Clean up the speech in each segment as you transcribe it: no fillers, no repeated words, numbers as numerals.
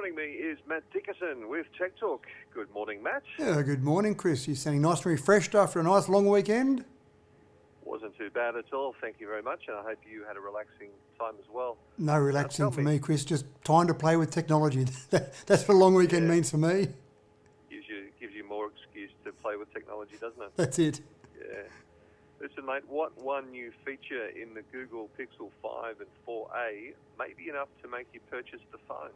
Joining me is Matt Dickerson with Tech Talk. Good morning, Matt. Yeah, good morning, Chris. You sounding nice and refreshed after a nice long weekend? Wasn't too bad at all, thank you very much, and I hope you had a relaxing time as well. No relaxing for me, Chris. Just time to play with technology. That's what a long weekend means for me. Gives you more excuse to play with technology, doesn't it? That's it. Yeah. Listen, mate, what one new feature in the Google Pixel 5 and 4a may be enough to make you purchase the phone?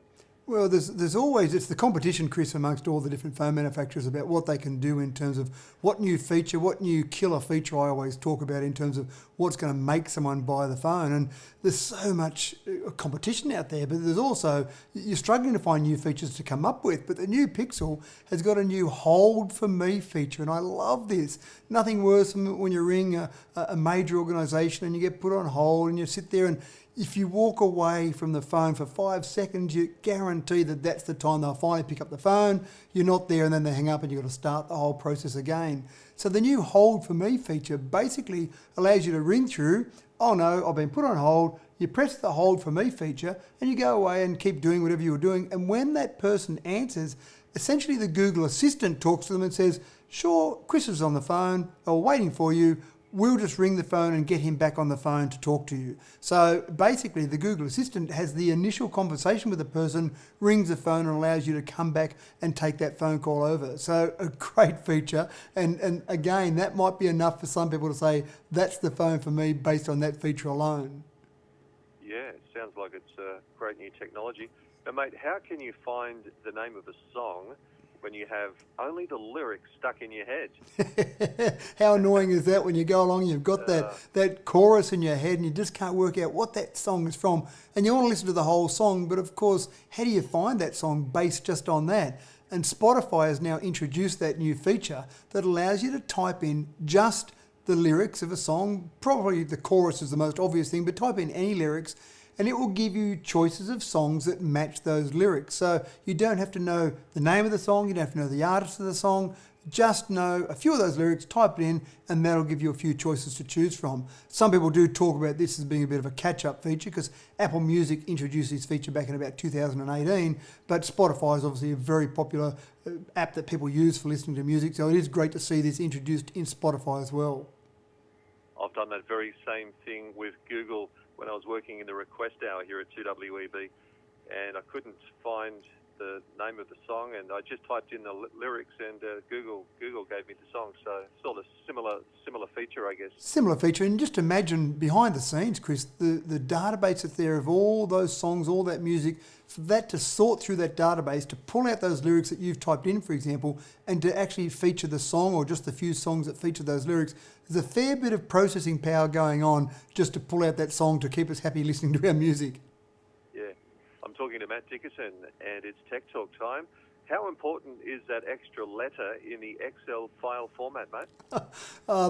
Well, there's always, it's the competition, Chris, amongst all the different phone manufacturers about what they can do in terms of what new feature, what new killer feature I always talk about in terms of what's going to make someone buy the phone. And there's so much competition out there, but there's also, you're struggling to find new features to come up with. But the new Pixel has got a new Hold For Me feature, and I love this. Nothing worse than when you ring a major organisation and you get put on hold and you sit there, and if you walk away from the phone for 5 seconds, you guarantee that that's the time they'll finally pick up the phone. You're not there and then they hang up and you've got to start the whole process again. So the new Hold For Me feature basically allows you to ring through, oh no, I've been put on hold. You press the Hold For Me feature and you go away and keep doing whatever you were doing. And when that person answers, essentially the Google Assistant talks to them and says, sure, Chris is on the phone or waiting for you. We'll just ring the phone and get him back on the phone to talk to you. So basically the Google Assistant has the initial conversation with the person, rings the phone and allows you to come back and take that phone call over. So a great feature. And again, that might be enough for some people to say, that's the phone for me based on that feature alone. Yeah, it sounds like it's great new technology. Now, mate, how can you find the name of a song when you have only the lyrics stuck in your head? How annoying is that when you go along, you've got that chorus in your head and you just can't work out what that song is from, and you want to listen to the whole song, but of course, how do you find that song based just on that? And Spotify has now introduced that new feature that allows you to type in just the lyrics of a song. Probably the chorus is the most obvious thing, but type in any lyrics and it will give you choices of songs that match those lyrics. So you don't have to know the name of the song, you don't have to know the artist of the song, just know a few of those lyrics, type it in, and that'll give you a few choices to choose from. Some people do talk about this as being a bit of a catch-up feature because Apple Music introduced this feature back in about 2018, but Spotify is obviously a very popular app that people use for listening to music, so it is great to see this introduced in Spotify as well. I've done that very same thing with Google when I was working in the request hour here at 2WEB, and I couldn't find the name of the song, and I just typed in the lyrics, and Google gave me the song. So sort of similar feature, I guess. Similar feature, and just imagine behind the scenes, Chris, the database that's there of all those songs, all that music, for that to sort through that database, to pull out those lyrics that you've typed in, for example, and to actually feature the song or just the few songs that feature those lyrics. There's a fair bit of processing power going on just to pull out that song to keep us happy listening to our music. Yeah, I'm talking to Matt Dickerson, and it's Tech Talk time. How important is that extra letter in the Excel file format, mate?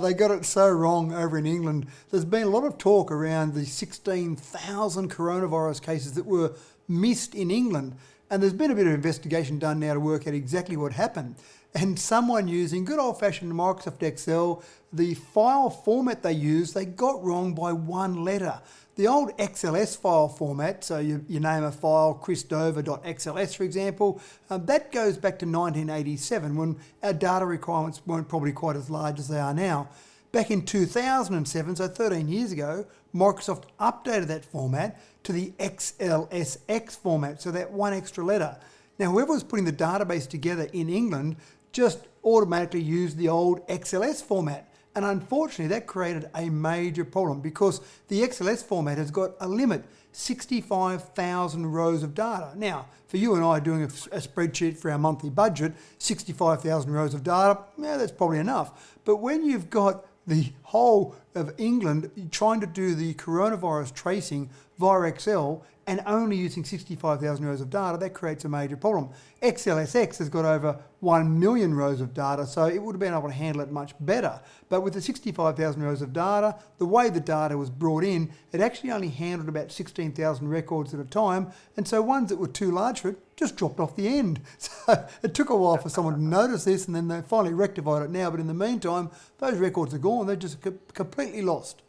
They got it so wrong over in England. There's been a lot of talk around the 16,000 coronavirus cases that were missed in England. And there's been a bit of investigation done now to work out exactly what happened. And someone using good old-fashioned Microsoft Excel, the file format they used, they got wrong by one letter. The old XLS file format, so you name a file, chrisdover.xls, for example, that goes back to 1987 when our data requirements weren't probably quite as large as they are now. Back in 2007, so 13 years ago, Microsoft updated that format to the XLSX format, so that one extra letter. Now, whoever was putting the database together in England just automatically used the old XLS format. And unfortunately, that created a major problem because the XLS format has got a limit, 65,000 rows of data. Now, for you and I doing a spreadsheet for our monthly budget, 65,000 rows of data, yeah, that's probably enough. But when you've got the whole of England trying to do the coronavirus tracing via Excel and only using 65,000 rows of data, that creates a major problem. XLSX has got over 1 million rows of data, so it would have been able to handle it much better. But with the 65,000 rows of data, the way the data was brought in, it actually only handled about 16,000 records at a time, and so ones that were too large for it just dropped off the end. So it took a while for someone to notice this, and then they finally rectified it now, but in the meantime, those records are gone. They're just completely lost.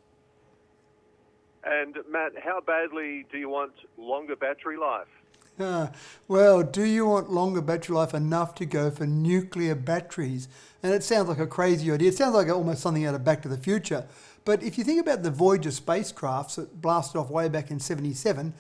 And Matt, how badly do you want longer battery life? Ah, well, do you want longer battery life enough to go for nuclear batteries? And it sounds like a crazy idea. It sounds like almost something out of Back to the Future. But if you think about the Voyager spacecrafts that blasted off way back in 77,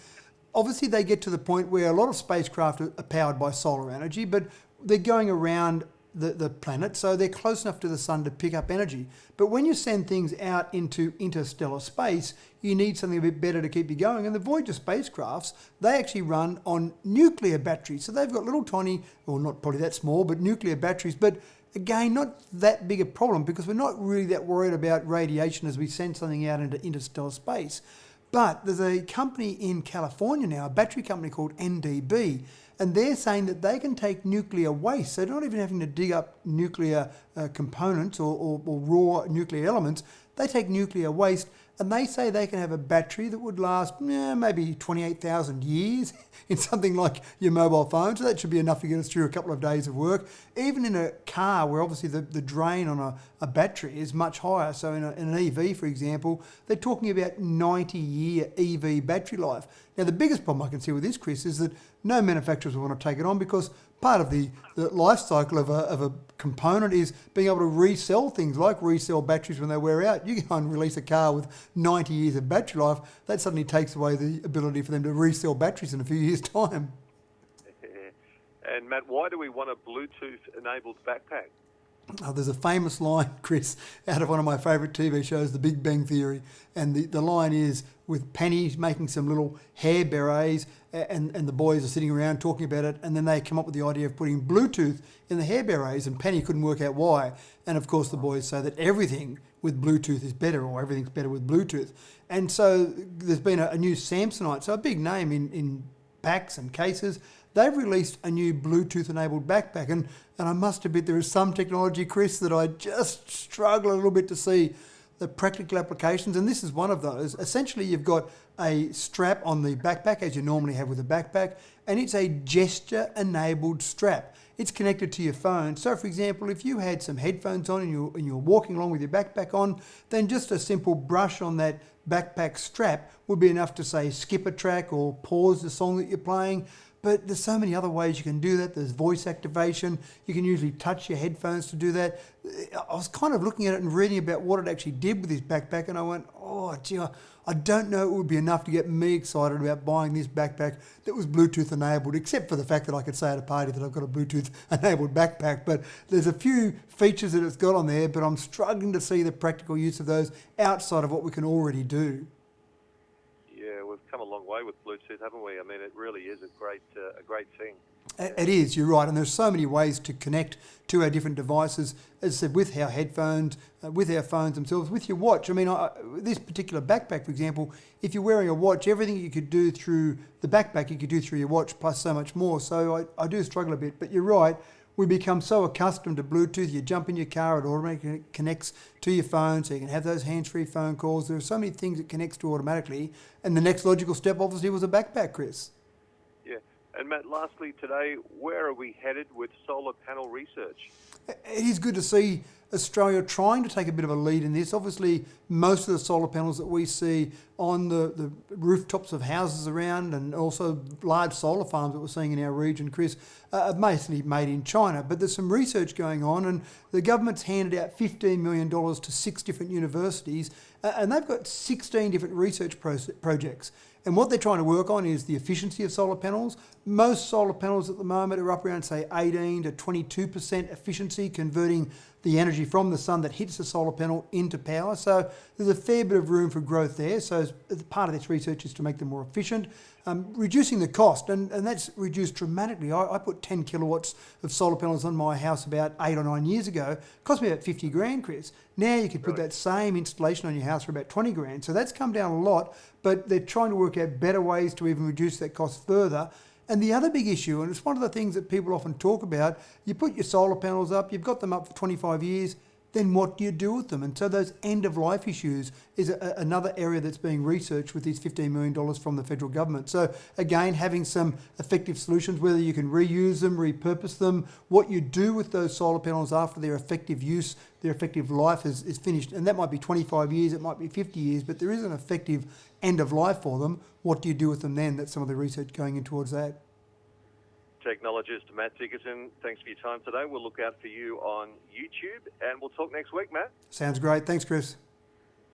obviously they get to the point where a lot of spacecraft are powered by solar energy, but they're going around the planet, so they're close enough to the sun to pick up energy. But when you send things out into interstellar space, you need something a bit better to keep you going. And the Voyager spacecrafts, they actually run on nuclear batteries. So they've got little tiny, well, not probably that small, but nuclear batteries. But again, not that big a problem because we're not really that worried about radiation as we send something out into interstellar space. But there's a company in California now, a battery company called NDB, and they're saying that they can take nuclear waste, so they're not even having to dig up nuclear components or raw nuclear elements. They take nuclear waste and they say they can have a battery that would last maybe 28,000 years in something like your mobile phone. So that should be enough to get us through a couple of days of work. Even in a car where obviously the drain on a battery is much higher. So in an EV, for example, they're talking about 90-year EV battery life. Now, the biggest problem I can see with this, Chris, is that no manufacturers will want to take it on because part of the life cycle of a component is being able to resell things like resell batteries when they wear out. You go and release a car with 90 years of battery life, that suddenly takes away the ability for them to resell batteries in a few years' time. And Matt, why do we want a Bluetooth-enabled backpack? Oh, there's a famous line, Chris, out of one of my favourite TV shows, The Big Bang Theory, and the line is with Penny making some little hair berets and the boys are sitting around talking about it, and then they come up with the idea of putting Bluetooth in the hair berets, and Penny couldn't work out why. And of course the boys say that everything with Bluetooth is better, or everything's better with Bluetooth. And so there's been a new Samsonite, so a big name in packs and cases. They've released a new Bluetooth-enabled backpack, and I must admit there is some technology, Chris, that I just struggle a little bit to see the practical applications, and this is one of those. Essentially, you've got a strap on the backpack, as you normally have with a backpack, and it's a gesture-enabled strap. It's connected to your phone. So, for example, if you had some headphones on and you're walking along with your backpack on, then just a simple brush on that backpack strap would be enough to, say, skip a track or pause the song that you're playing. But there's so many other ways you can do that. There's voice activation. You can usually touch your headphones to do that. I was kind of looking at it and reading about what it actually did with this backpack, and I went, oh, gee, I don't know it would be enough to get me excited about buying this backpack that was Bluetooth enabled, except for the fact that I could say at a party that I've got a Bluetooth enabled backpack. But there's a few features that it's got on there, but I'm struggling to see the practical use of those outside of what we can already do. Yeah, we've come a long way with Bluetooth, haven't we? I mean, it really is a great thing. It is, you're right, and there's so many ways to connect to our different devices, as I said, with our headphones, with our phones themselves, with your watch. I mean, this particular backpack, for example, if you're wearing a watch, everything you could do through the backpack, you could do through your watch, plus so much more. So I do struggle a bit, but you're right. We become so accustomed to Bluetooth, you jump in your car, it automatically connects to your phone, so you can have those hands-free phone calls. There are so many things it connects to automatically, and the next logical step obviously was a backpack, Chris. Yeah, and Matt, lastly today, where are we headed with solar panel research? It is good to see Australia trying to take a bit of a lead in this. Obviously, most of the solar panels that we see on the rooftops of houses around, and also large solar farms that we're seeing in our region, Chris, are mostly made in China. But there's some research going on, and the government's handed out $15 million to 6 different universities, and they've got 16 different research projects. And what they're trying to work on is the efficiency of solar panels. Most solar panels at the moment are up around, say, 18 to 22% efficiency, converting the energy from the sun that hits the solar panel into power. So there's a fair bit of room for growth there. So as part of this research is to make them more efficient, reducing the cost, and that's reduced dramatically. I put 10 kilowatts of solar panels on my house about 8 or 9 years ago. It cost me about 50 grand, Chris. Now you could put that same installation on your house for about 20 grand. So that's come down a lot, but they're trying to work out better ways to even reduce that cost further. And the other big issue, and it's one of the things that people often talk about, you put your solar panels up, you've got them up for 25 years, then what do you do with them? And so those end-of-life issues is another area that's being researched with these $15 million from the federal government. So again, having some effective solutions, whether you can reuse them, repurpose them, what you do with those solar panels after their effective use, their effective life is finished. And that might be 25 years, it might be 50 years, but there is an effective end of life for them. What do you do with them then? That's some of the research going in towards that. technologist Matt Dickerson, thanks for your time today. We'll look out for you on YouTube, and we'll talk next week, Matt. Sounds great. Thanks, Chris.